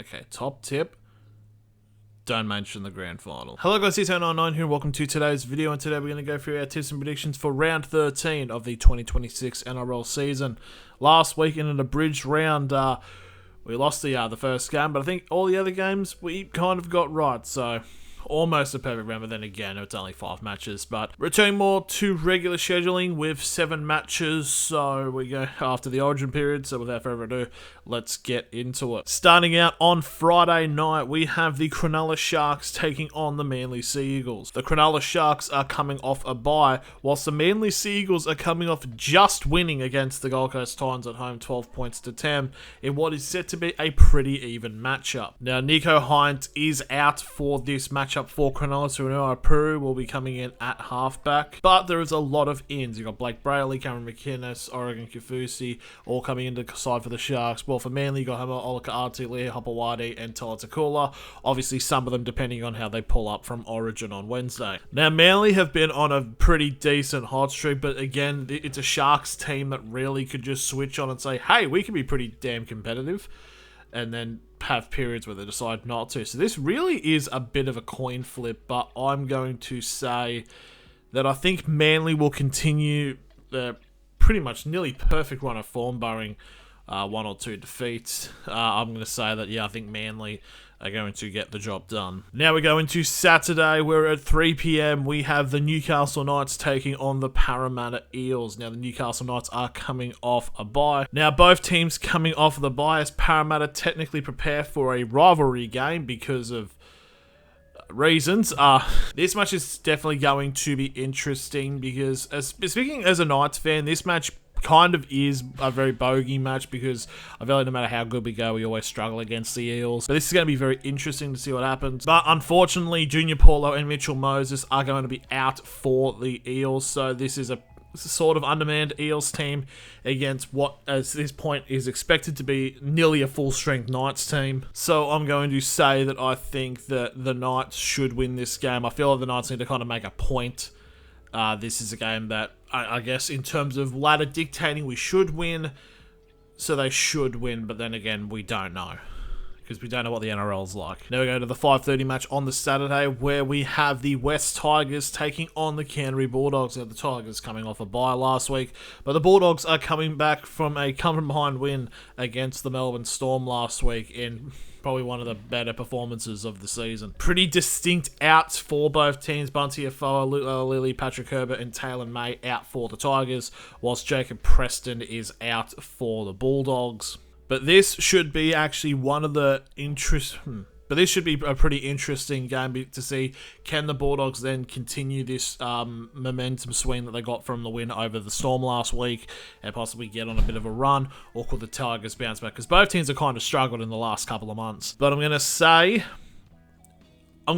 Okay, top tip. Don't mention the grand final. Hello guys, it's 99 here. Welcome to today's video, and today we're going to go through our tips and predictions for round 13 of the 2026 NRL season. Last week in an abridged round, we lost the first game, but I think all the other games we kind of got right, so almost a perfect round, but then again, it's only 5 matches. But returning more to regular scheduling with 7 matches, so we go after the origin period. So without further ado, let's get into it. Starting out on Friday night, we have the Cronulla Sharks taking on the Manly Sea Eagles. The Cronulla Sharks are coming off a bye, whilst the Manly Sea Eagles are coming off just winning against the Gold Coast Titans at home 12 points to 10 in what is set to be a pretty even matchup. Now, Nico Hines is out for this matchup for Cronulla, so Noah Puru will be coming in at halfback, but there is a lot of ins. You've got Blake Brayley, Cameron McInnes, Oregon Kafusi all coming into the side for the Sharks. Well, for Manly, you got Hama Olaka-Arti, Leah Hopewadi, and Tola Takula. Obviously, some of them depending on how they pull up from Origin on Wednesday. Now, Manly have been on a pretty decent hot streak, but again, it's a Sharks team that really could just switch on and say, hey, we can be pretty damn competitive, and then have periods where they decide not to. So this really is a bit of a coin flip, but I'm going to say that I think Manly will continue their pretty much nearly perfect run of form, barring 1 or 2 defeats. I'm going to say that, yeah, I think Manly are going to get the job done. Now we go into Saturday, where at 3 PM we have the Newcastle Knights taking on the Parramatta Eels. Now the Newcastle Knights are coming off a bye. Now both teams coming off the bye, as Parramatta technically prepare for a rivalry game because of reasons. This match is definitely going to be interesting because, speaking as a Knights fan, this match kind of is a very bogey match because I feel like no matter how good we go, we always struggle against the Eels. But this is going to be very interesting to see what happens. But unfortunately, Junior Paulo and Mitchell Moses are going to be out for the Eels. So this is a sort of undermanned Eels team against what, at this point, is expected to be nearly a full-strength Knights team. So I'm going to say that I think that the Knights should win this game. I feel like the Knights need to kind of make a point. This is a game that, I guess, in terms of ladder dictating, we should win. So they should win, but then again, we don't know, because we don't know what the NRL's like. Now we go to the 5:30 match on the Saturday, where we have the West Tigers taking on the Canterbury Bulldogs. Now the Tigers coming off a bye last week, but the Bulldogs are coming back from a come-from-behind win against the Melbourne Storm last week in probably one of the better performances of the season. Pretty distinct outs for both teams. Bunty Afoa, Lily, Patrick Herbert, and Taylor May out for the Tigers, whilst Jacob Preston is out for the Bulldogs. But this should be actually one of the But this should be a pretty interesting game to see, can the Bulldogs then continue this momentum swing that they got from the win over the Storm last week and possibly get on a bit of a run, or could the Tigers bounce back? Because both teams have kind of struggled in the last couple of months. But I'm going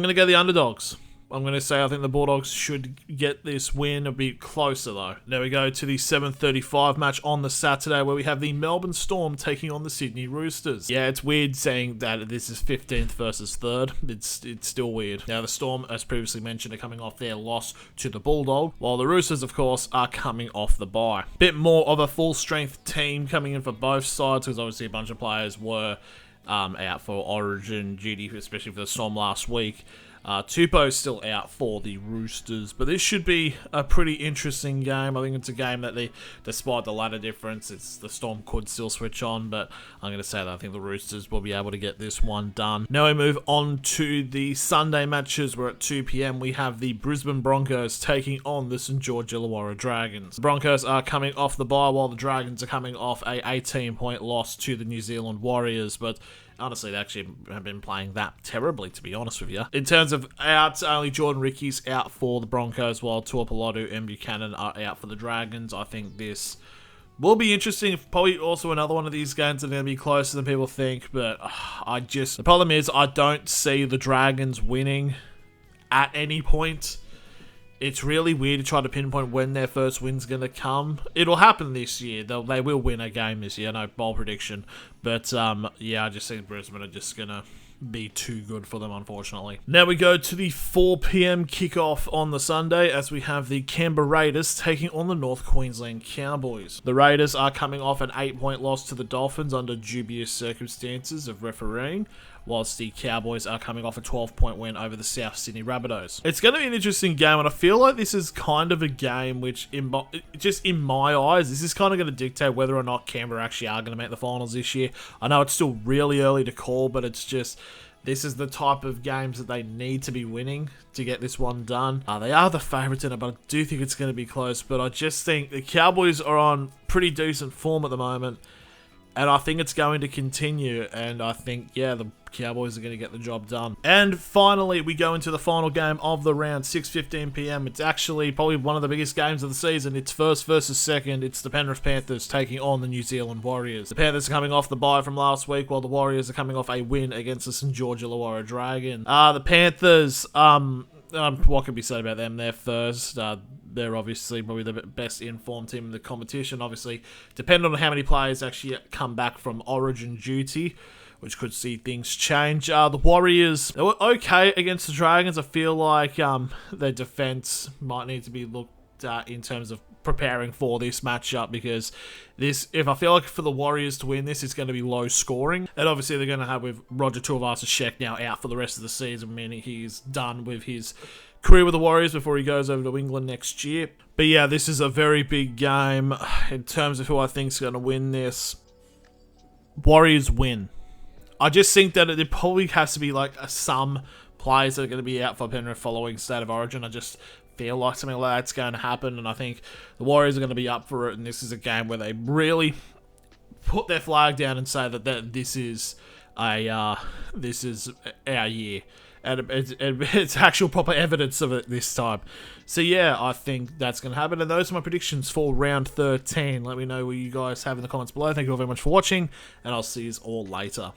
to go the underdogs. I'm going to say I think the Bulldogs should get this win. A bit closer, though. Now we go to the 7:35 match on the Saturday, where we have the Melbourne Storm taking on the Sydney Roosters. Yeah, it's weird saying that this is 15th versus 3rd. It's still weird. Now, the Storm, as previously mentioned, are coming off their loss to the Bulldog, while the Roosters, of course, are coming off the bye. Bit more of a full-strength team coming in for both sides, because obviously a bunch of players were out for Origin duty, especially for the Storm last week. Tupou's still out for the Roosters, but this should be a pretty interesting game. I think it's a game that, despite the ladder difference, the Storm could still switch on, but I'm going to say that I think the Roosters will be able to get this one done. Now we move on to the Sunday matches, where at 2 PM we have the Brisbane Broncos taking on the St George Illawarra Dragons. The Broncos are coming off the bye, while the Dragons are coming off a 18-point loss to the New Zealand Warriors, but honestly, they actually have been playing that terribly, to be honest with you. In terms of outs, only Jordan Ricky's out for the Broncos, while Tuapolotu and Buchanan are out for the Dragons. I think this will be interesting. Probably also another one of these games that are going to be closer than people think, but the problem is I don't see the Dragons winning at any point. It's really weird to try to pinpoint when their first win's going to come. It'll happen this year. They will win a game this year, no bold prediction. But yeah, I just think Brisbane are just going to be too good for them, unfortunately. Now we go to the 4 p.m. kickoff on the Sunday as we have the Canberra Raiders taking on the North Queensland Cowboys. The Raiders are coming off an 8-point loss to the Dolphins under dubious circumstances of refereeing, whilst the Cowboys are coming off a 12-point win over the South Sydney Rabbitohs. It's going to be an interesting game, and I feel like this is kind of a game which, just in my eyes, this is kind of going to dictate whether or not Canberra actually are going to make the finals this year. I know it's still really early to call, but it's just, this is the type of games that they need to be winning to get this one done. They are the favourites in it, but I do think it's going to be close. But I just think the Cowboys are on pretty decent form at the moment, and I think it's going to continue, and I think, yeah, the Cowboys are going to get the job done. And finally, we go into the final game of the round, 6:15 p.m. It's actually probably one of the biggest games of the season. It's first versus second. It's the Penrith Panthers taking on the New Zealand Warriors. The Panthers are coming off the bye from last week, while the Warriors are coming off a win against the St. George Illawarra Dragons. The Panthers, what can be said about them? They're first. They're obviously probably the best informed team in the competition. Obviously, depending on how many players actually come back from Origin duty, which could see things change. The Warriors, they were okay against the Dragons. I feel like their defense might need to be looked at in terms of preparing for this matchup, because if I feel like for the Warriors to win this, it's going to be low scoring. And obviously they're going to have with Roger Tuivasa-Sheck now out for the rest of the season, meaning he's done with his career with the Warriors before he goes over to England next year. But yeah, this is a very big game in terms of who I think is going to win this. Warriors win. I just think that it probably has to be like some players that are going to be out for Penrith following State of Origin. I just feel like something like that's going to happen, and I think the Warriors are going to be up for it, and this is a game where they really put their flag down and say that this is our year. And it's actual proper evidence of it this time. So yeah, I think that's going to happen. And those are my predictions for round 13. Let me know what you guys have in the comments below. Thank you all very much for watching, and I'll see you all later.